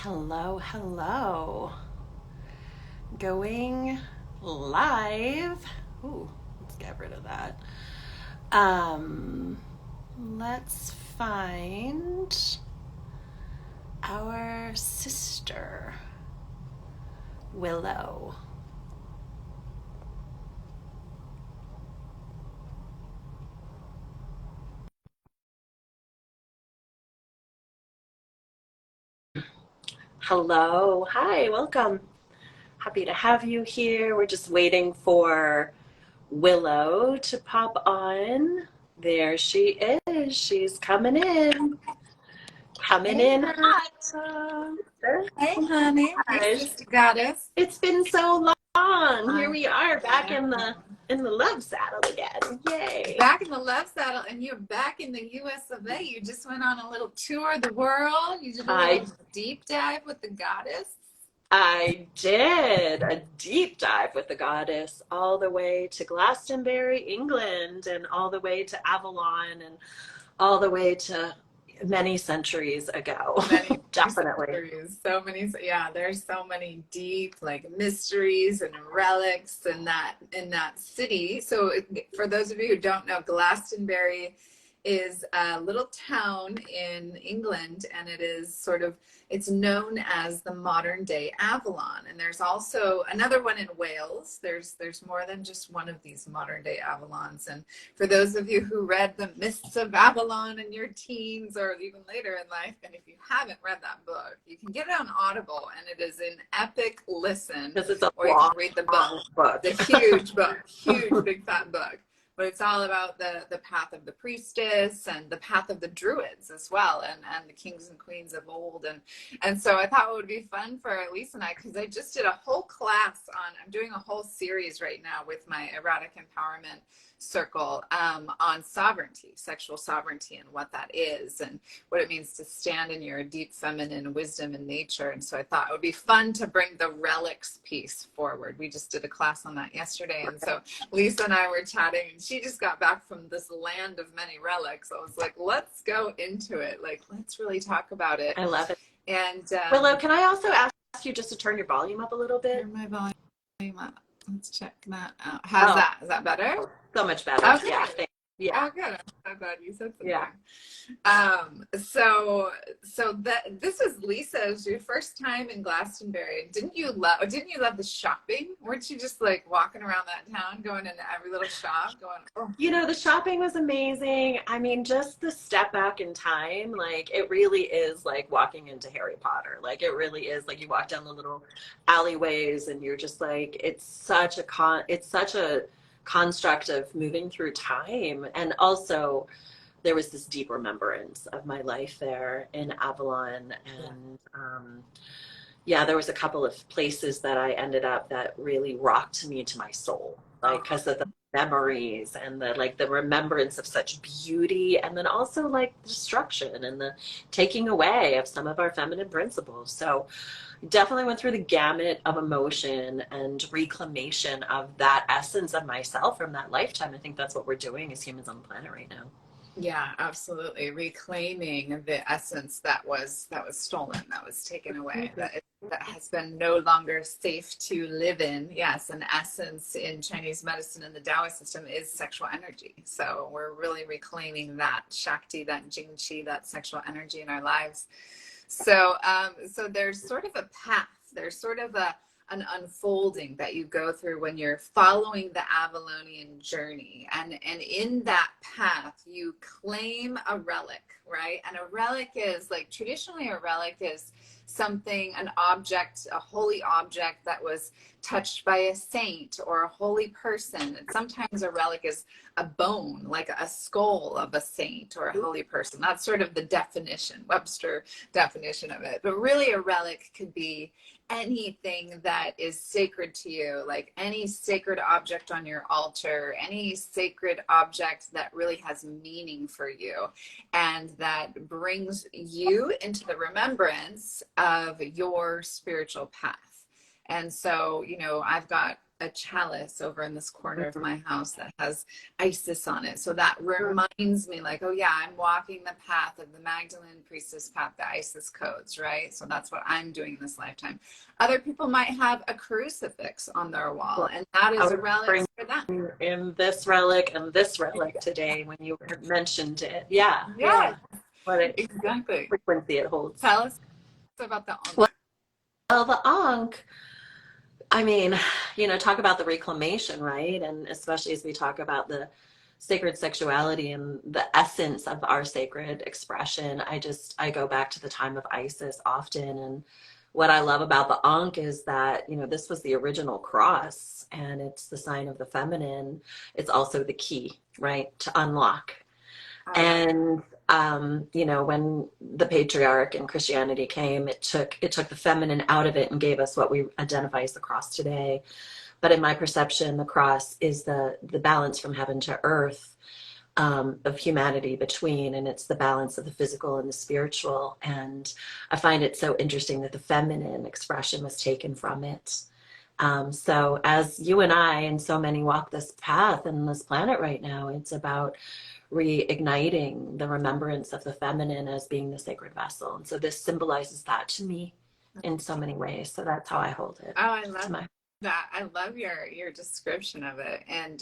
Hello, hello. Going live. Ooh, let's get rid of that. Um, let's find our sister, Willow. Hello. Hi, welcome. Happy to have you here. We're just waiting for Willow to pop on. There she is. She's coming in. Coming Hey, in hot. hey, honey, hey, Gosh, sister goddess. it's been so long. Here I we are back know. in the love saddle again. Yay. Back in the love saddle, and you're back in the U.S. of A. You just went on a little tour of the world. You did a I little deep dive with the goddess. I did a deep dive with the goddess all the way to Glastonbury, England, and all the way to Avalon and all the way to many centuries ago. Many Definitely. centuries, so many. Yeah, there's so many deep like mysteries and relics in that city. So, for those of you who don't know, Glastonbury is a little town in England, and it's known as the modern day Avalon. And there's also another one in Wales. There's more than just one of these modern day Avalons. And for those of you who read The Mists of Avalon in your teens or even later in life, and if you haven't read that book, you can get it on Audible, and it is an epic listen, This is a or you long, can read the book. long book. The huge book, huge, big fat book. But it's all about the path of the priestess and the path of the druids as well, and the kings and queens of old. And so I thought it would be fun for Lisa and I, because I just did a whole class I'm doing a whole series right now with my erotic empowerment circle on sovereignty, sexual sovereignty, and what that is, and what it means to stand in your deep feminine wisdom and nature. And so I thought it would be fun to bring the relics piece forward. We just did a class on that yesterday. And so Lisa and I were chatting, and she just got back from this land of many relics. I was like, let's go into it. Like, let's really talk about it. I love it. And Willow, can I also ask you just to turn your volume up a little bit? turn my volume up. Let's check that out. How's that? Is that better? So much better. Okay. Yeah. Yeah. Oh, good. I'm so glad you said something. Yeah. So this is Lisa. It was your first time in Glastonbury. Didn't you love the shopping? Weren't you just like walking around that town, going into every little shop, going, oh. You know, the shopping was amazing. I mean, just the step back in time, like it really is like walking into Harry Potter. Like it really is like you walk down the little alleyways and you're just like, it's such a construct of moving through time. And also there was this deep remembrance of my life there in Avalon. And yeah, there was a couple of places that I ended up that really rocked me to my soul, like because of the memories and the remembrance of such beauty, and then also like destruction and the taking away of some of our feminine principles. So definitely went through the gamut of emotion and reclamation of that essence of myself from that lifetime. I think that's what we're doing as humans on the planet right now. Yeah, absolutely. Reclaiming the essence that was stolen, that was taken away, that has been no longer safe to live in. Yes, an essence in Chinese medicine and the Taoist system is sexual energy. So we're really reclaiming that Shakti, that Jing Qi, that sexual energy in our lives. So so there's sort of a path. There's sort of an unfolding that you go through when you're following the Avalonian journey. And in that path, you claim a relic, right? And a relic is like, traditionally a relic is something, an object, a holy object that was touched by a saint or a holy person. And sometimes a relic is a bone, like a skull of a saint or a holy person. That's sort of the definition, Webster definition of it. But really a relic could be anything that is sacred to you, like any sacred object on your altar, any sacred object that really has meaning for you and that brings you into the remembrance of your spiritual path. And so, you know, I've got a chalice over in this corner of my house that has Isis on it. So that reminds me like, oh yeah, I'm walking the path of the Magdalene priestess path, the Isis codes, right? So that's what I'm doing in this lifetime. Other people might have a crucifix on their wall, and that is a relic for them. In this relic and this relic today when you mentioned it. Yeah. Yeah, What exactly. frequency it holds. Tell us about the Ankh. Well, the Ankh, I mean, talk about the reclamation, right? And especially as we talk about the sacred sexuality and the essence of our sacred expression, I go back to the time of Isis often. And what I love about the Ankh is that, this was the original cross and it's the sign of the feminine. It's also the key, right, to unlock. And when the patriarch in Christianity came, it took the feminine out of it and gave us what we identify as the cross today. But in my perception, the cross is the balance from heaven to earth, of humanity between, and it's the balance of the physical and the spiritual. And I find it so interesting that the feminine expression was taken from it. So as you and I and so many walk this path and this planet right now, it's about reigniting the remembrance of the feminine as being the sacred vessel. And so this symbolizes that to me in so many ways. So that's how I hold it. Oh, I love that. I love your description of it. And,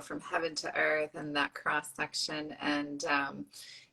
from heaven to earth and that cross section. And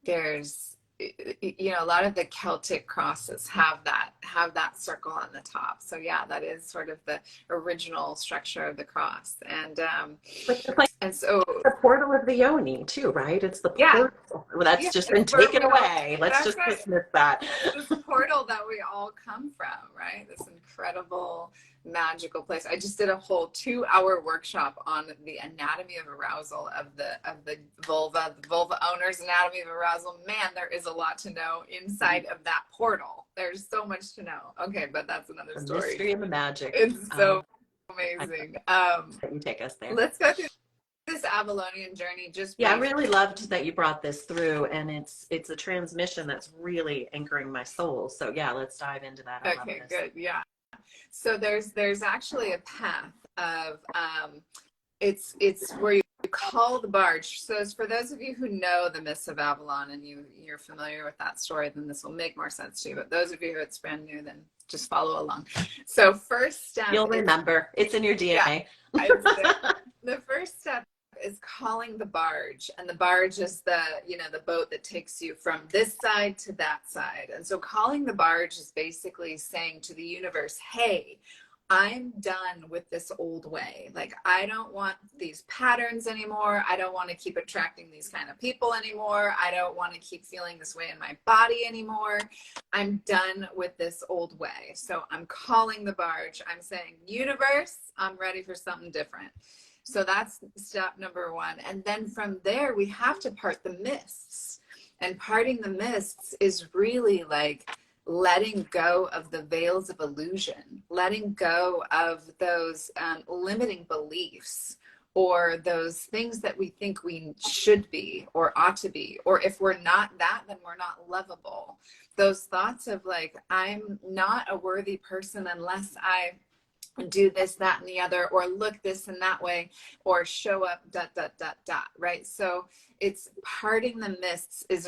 there's, a lot of the Celtic crosses have that circle on the top. So yeah, that is sort of the original structure of the cross. And so the portal of the yoni too, right? It's the portal. Well, that's just been taken away. Let's just dismiss that. It's the portal that we all come from, right? This incredible magical place. I just did a whole 2-hour workshop on the anatomy of arousal of the vulva owner's anatomy of arousal. Man, there is a lot to know inside of that portal. There's so much to know. Okay, but that's another story. The mystery and the magic. It's so amazing. You take us there. Let's go through this Avalonian journey. I really loved that you brought this through, and it's a transmission that's really anchoring my soul. So yeah, let's dive into that. Okay, good. Yeah. So there's actually a path of it's where you call the barge. So for those of you who know the myths of Avalon and you're familiar with that story, then this will make more sense to you. But those of you who it's brand new, then just follow along. So first step, you'll remember. It's in your DNA. Yeah, the first step is calling the barge, and the barge is the boat that takes you from this side to that side. And so calling the barge is basically saying to the universe, hey, I'm done with this old way. Like, I don't want these patterns anymore. I don't want to keep attracting these kind of people anymore. I don't want to keep feeling this way in my body anymore. I'm done with this old way. So I'm calling the barge. I'm saying, universe, I'm ready for something different. So that's step number one. And then from there, we have to part the mists. And parting the mists is really like letting go of the veils of illusion, letting go of those limiting beliefs, or those things that we think we should be or ought to be. Or if we're not that, then we're not lovable. Those thoughts of like, I'm not a worthy person unless I do this, that, and the other, or look this and that way, or show up, ... right? So it's parting the mists is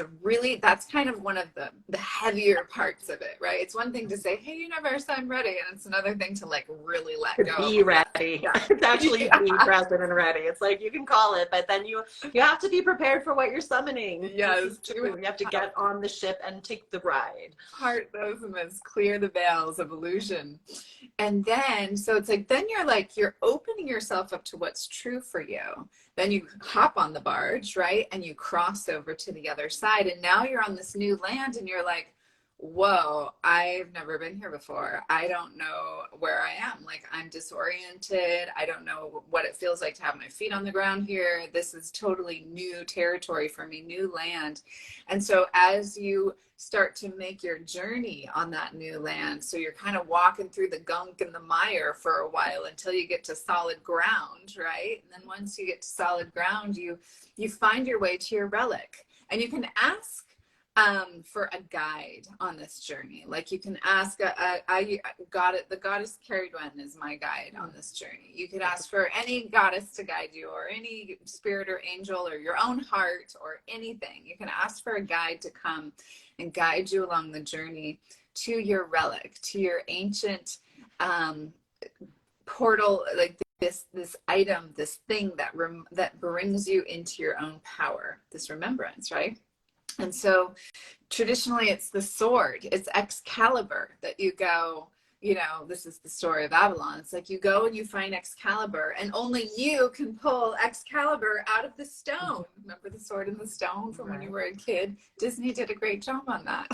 that's kind of one of the heavier parts of it, right? It's one thing to say, hey, universe, I'm ready. And it's another thing to like really let go. Be ready. Yeah. It's actually be present and ready. It's like, you can call it, but then you have to be prepared for what you're summoning. Yes. True. You have to get on the ship and take the ride. Part those mists, clear the veils of illusion. And then, so it's like, then you're opening yourself up to what's true for you. Then you hop on the barge, right? And you cross over to the other side. And now you're on this new land and you're like, whoa, I've never been here before. I don't know where I am. Like, I'm disoriented. I don't know what it feels like to have my feet on the ground here. This is totally new territory for me, new land. And so as you start to make your journey on that new land, so you're kind of walking through the gunk and the mire for a while until you get to solid ground, right? And then once you get to solid ground, you find your way to your relic. And you can ask for a guide on this journey. Like you can ask, I got it. The goddess carried one is my guide on this journey. You could ask for any goddess to guide you, or any spirit or angel, or your own heart, or anything. You can ask for a guide to come and guide you along the journey to your relic, to your ancient portal, like this item, this thing that brings you into your own power, this remembrance, right? And so traditionally it's the sword, it's Excalibur, that you go, you know, this is the story of Avalon. It's like you go and you find Excalibur, and only you can pull Excalibur out of the stone. Remember the sword and the stone from when you were a kid? Disney did a great job on that.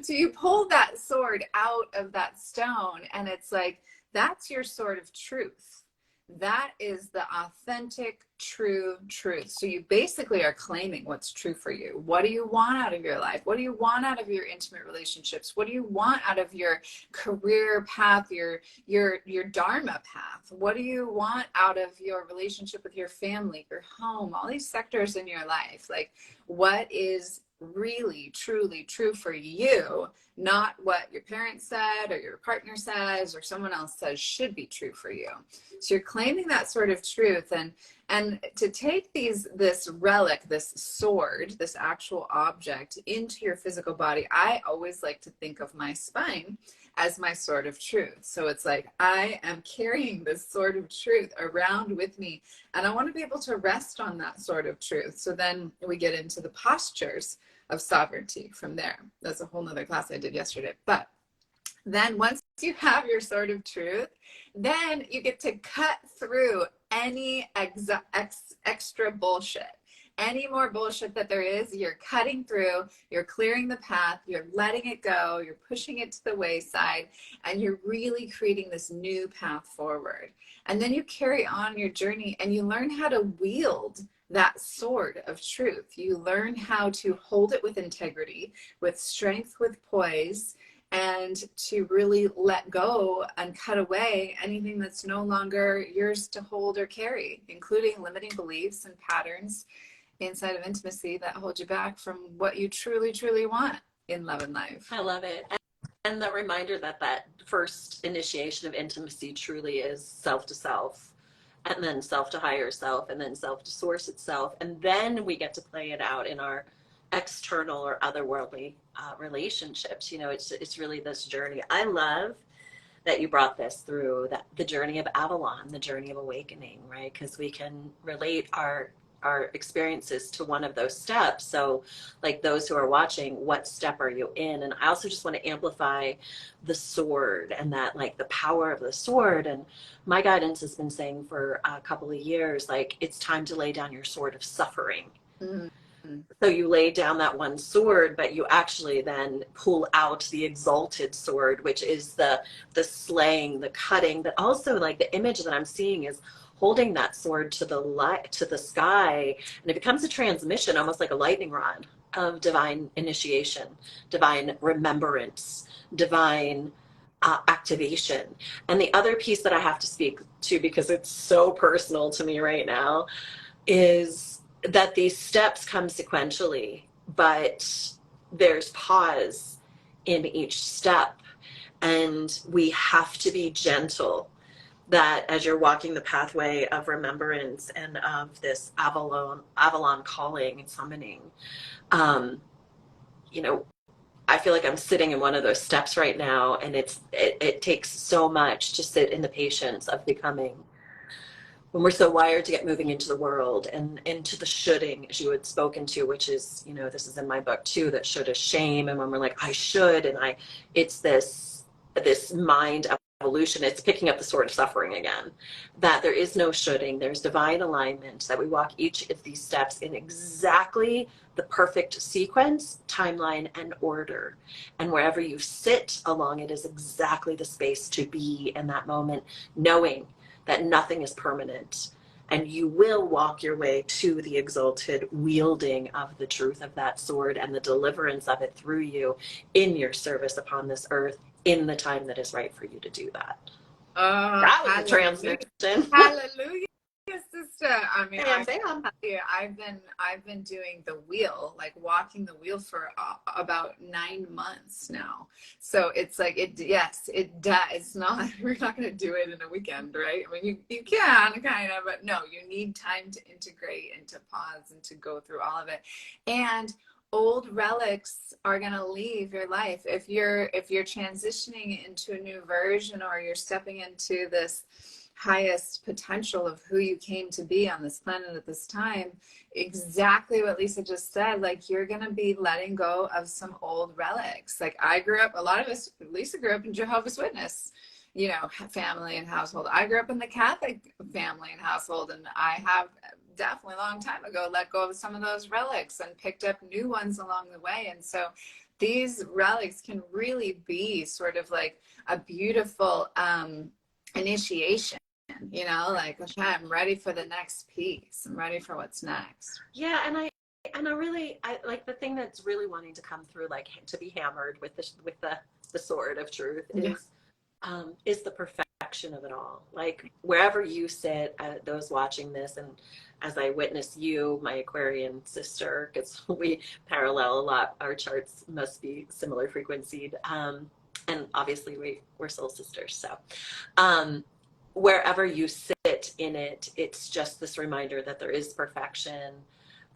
So you pull that sword out of that stone, and it's like, that's your sword of truth. That is the authentic, true truth. So you basically are claiming what's true for you. What do you want out of your life? What do you want out of your intimate relationships? What do you want out of your career path, your dharma path? What do you want out of your relationship with your family, your home, all these sectors in your life? Like, what is really, truly true for you, not what your parents said or your partner says or someone else says should be true for you. So you're claiming that sort of truth, and to take this relic, this sword, this actual object into your physical body. I always like to think of my spine as my sword of truth. So it's like, I am carrying this sword of truth around with me, and I want to be able to rest on that sword of truth. So then we get into the postures of sovereignty from there. That's a whole nother class I did yesterday. But then once you have your sword of truth, then you get to cut through any extra bullshit. Any more bullshit that there is, you're cutting through, you're clearing the path, you're letting it go, you're pushing it to the wayside, and you're really creating this new path forward. And then you carry on your journey, and you learn how to wield that sword of truth. You learn how to hold it with integrity, with strength, with poise, and to really let go and cut away anything that's no longer yours to hold or carry, including limiting beliefs and patterns inside of intimacy that hold you back from what you truly, truly want in love and life. I love it. And the reminder that that first initiation of intimacy truly is self to self, and then self to higher self, and then self to source itself. And then we get to play it out in our external or otherworldly relationships. You know, it's really this journey. I love that you brought this through, that the journey of Avalon, the journey of awakening, right? Because we can relate our experiences to one of those steps. So like those who are watching, what step are you in? And I also just want to amplify the sword, and that like the power of the sword. And my guidance has been saying for a couple of years, like, it's time to lay down your sword of suffering. Mm-hmm. So you lay down that one sword, but you actually then pull out the exalted sword, which is the slaying, the cutting, but also like the image that I'm seeing is holding that sword to the light, to the sky, and it becomes a transmission, almost like a lightning rod of divine initiation, divine remembrance, divine activation. And the other piece that I have to speak to, because it's so personal to me right now, is that these steps come sequentially, but there's pause in each step, and we have to be gentle. That as you're walking the pathway of remembrance and of this Avalon calling and summoning, you know, I feel like I'm sitting in one of those steps right now, and it takes so much to sit in the patience of becoming, when we're so wired to get moving into the world and into the shoulding, as you had spoken to, which is, you know, this is in my book too, that should is shame. And when we're like, I should, and it's this mind evolution, it's picking up the sword of suffering again, that there is no shoulding, there's divine alignment, that we walk each of these steps in exactly the perfect sequence, timeline, and order. And wherever you sit along it is exactly the space to be in that moment, knowing that nothing is permanent, and you will walk your way to the exalted wielding of the truth of that sword and the deliverance of it through you in your service upon this earth in the time that is right for you to do that. That was a transmission. Hallelujah, sister. I mean, Bam, I bam. tell you, I've been doing the wheel, like walking the wheel for about 9 months now. So it's like yes, it does. It's not, we're not going to do it in a weekend, right? I mean, you can kind of, but no, you need time to integrate and to pause and to go through all of it. And old relics are going to leave your life if you're transitioning into a new version, or you're stepping into this highest potential of who you came to be on this planet at this time. Exactly what Lisa just said, like you're going to be letting go of some old relics. Like I grew up, a lot of us, Lisa grew up in Jehovah's Witness, you know, family and household. I grew up in the Catholic family and household, and I have definitely a long time ago let go of some of those relics and picked up new ones along the way. And so these relics can really be sort of like a beautiful initiation, you know, like, okay, I'm ready for the next piece. I'm ready for what's next. Yeah, and I like the thing that's really wanting to come through, like to be hammered with the sword of truth is the perfection of it all. Like wherever you sit, those watching this, and as I witness you, my Aquarian sister, because we parallel a lot, our charts must be similar frequencied, and obviously we're soul sisters. So wherever you sit in it, it's just this reminder that there is perfection.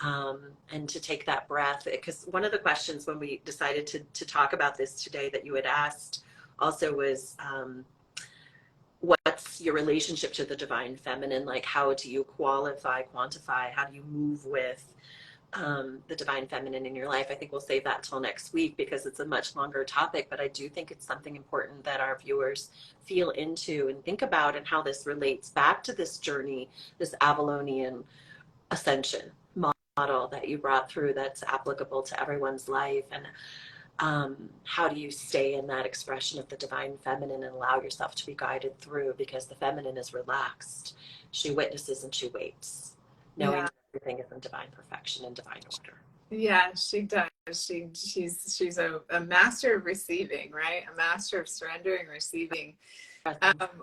And to take that breath, because one of the questions when we decided to talk about this today that you had asked also was, what's your relationship to the divine feminine? Like, how do you quantify, how do you move with the divine feminine in your life? I think we'll save that till next week because it's a much longer topic, but I do think it's something important that our viewers feel into and think about, and how this relates back to this journey, this Avalonian ascension model that you brought through that's applicable to everyone's life. And how do you stay in that expression of the divine feminine and allow yourself to be guided through, because the feminine is relaxed. She witnesses and she waits, knowing that everything is in divine perfection and divine order. Yeah, she does. She's a master of receiving, right? A master of surrendering, receiving.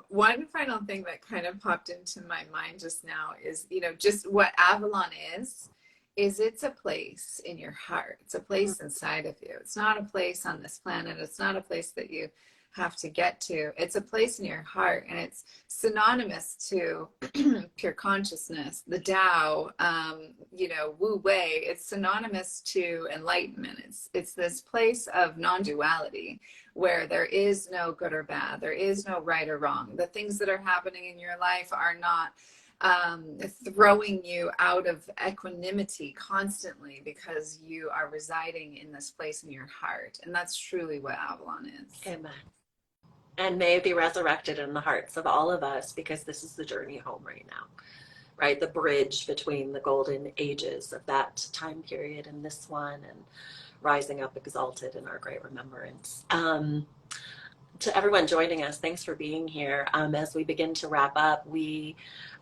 One final thing that kind of popped into my mind just now is, you know, just what Avalon is it's a place in your heart. It's a place inside of you. It's not a place on this planet. It's not a place that you have to get to. It's a place in your heart, and it's synonymous to pure consciousness, the Tao, you know, Wu Wei. It's synonymous to enlightenment. It's this place of non-duality where there is no good or bad. There is no right or wrong. The things that are happening in your life are not throwing you out of equanimity constantly, because you are residing in this place in your heart. And that's truly what Avalon is. Amen. And may it be resurrected in the hearts of all of us, because this is the journey home right now, right? The bridge between the golden ages of that time period and this one, and rising up exalted in our great remembrance. To everyone joining us, thanks for being here. As we begin to wrap up, we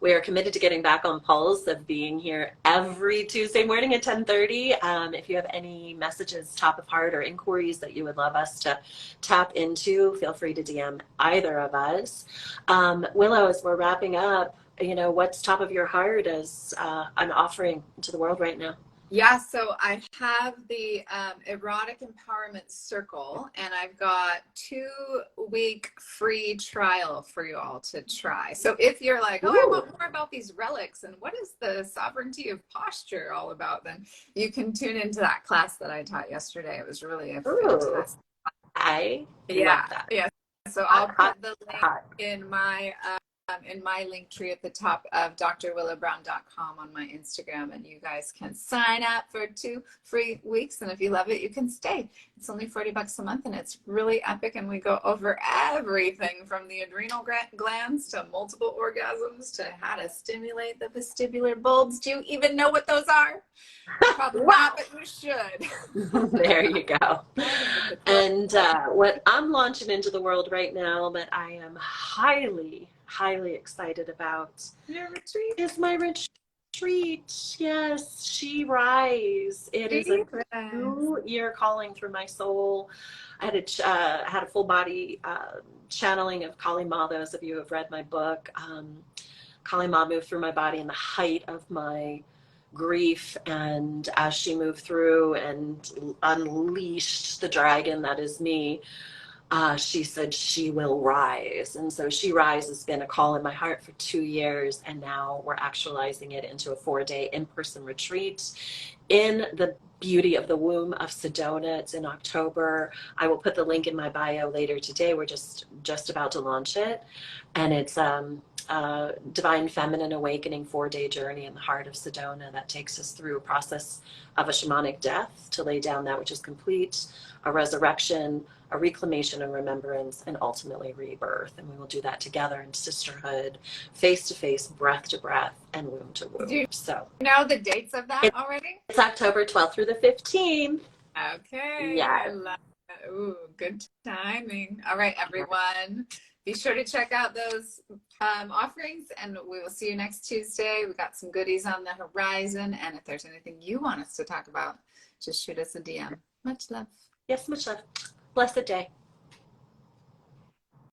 are committed to getting back on pulse of being here every Tuesday morning at 10:30. If you have any messages, top of heart, or inquiries that you would love us to tap into, feel free to DM either of us. Willow, as we're wrapping up, you know, what's top of your heart as an offering to the world right now? Yeah, so I have the Erotic Empowerment Circle, and I've got 2-week free trial for you all to try. So if you're like, oh, I want more about these relics, and what is the sovereignty of posture all about, then you can tune into that class that I taught yesterday. It was really a fantastic. I love that. Yeah. So I'll put the link in my link tree at the top of drwillowbrown.com on my Instagram, and you guys can sign up for 2 free weeks, and if you love it, you can stay. It's only $40 a month, and it's really epic, and we go over everything from the adrenal glands to multiple orgasms to how to stimulate the vestibular bulbs. Do you even know what those are? Probably not, but you should. There you go. And what I'm launching into the world right now that I am highly excited about is my retreat. Yes, She Rise. It is a 2-year calling through my soul. I had a full body channeling of Kali Ma. Those of you who have read my book, Kali Ma moved through my body in the height of my grief, and as she moved through and unleashed the dragon that is me, she said she will rise. And so She Rise has been a call in my heart for 2 years, and now we're actualizing it into a 4-day in-person retreat in the beauty of the womb of Sedona. It's in October. I will put the link in my bio later today. We're just about to launch it, and it's divine feminine awakening 4-day journey in the heart of Sedona that takes us through a process of a shamanic death to lay down that which is complete, a resurrection, a reclamation and remembrance, and ultimately rebirth. And we will do that together in sisterhood, face to face, breath to breath, and womb to Do womb. you So know the dates of that already? it's October 12th through the 15th. Okay, I Yes. love it. Ooh, good timing. All right, everyone. Be sure to check out those offerings, and we will see you next Tuesday. We got some goodies on the horizon, and if there's anything you want us to talk about, just shoot us a DM. Much love. Yes, much love. Blessed day.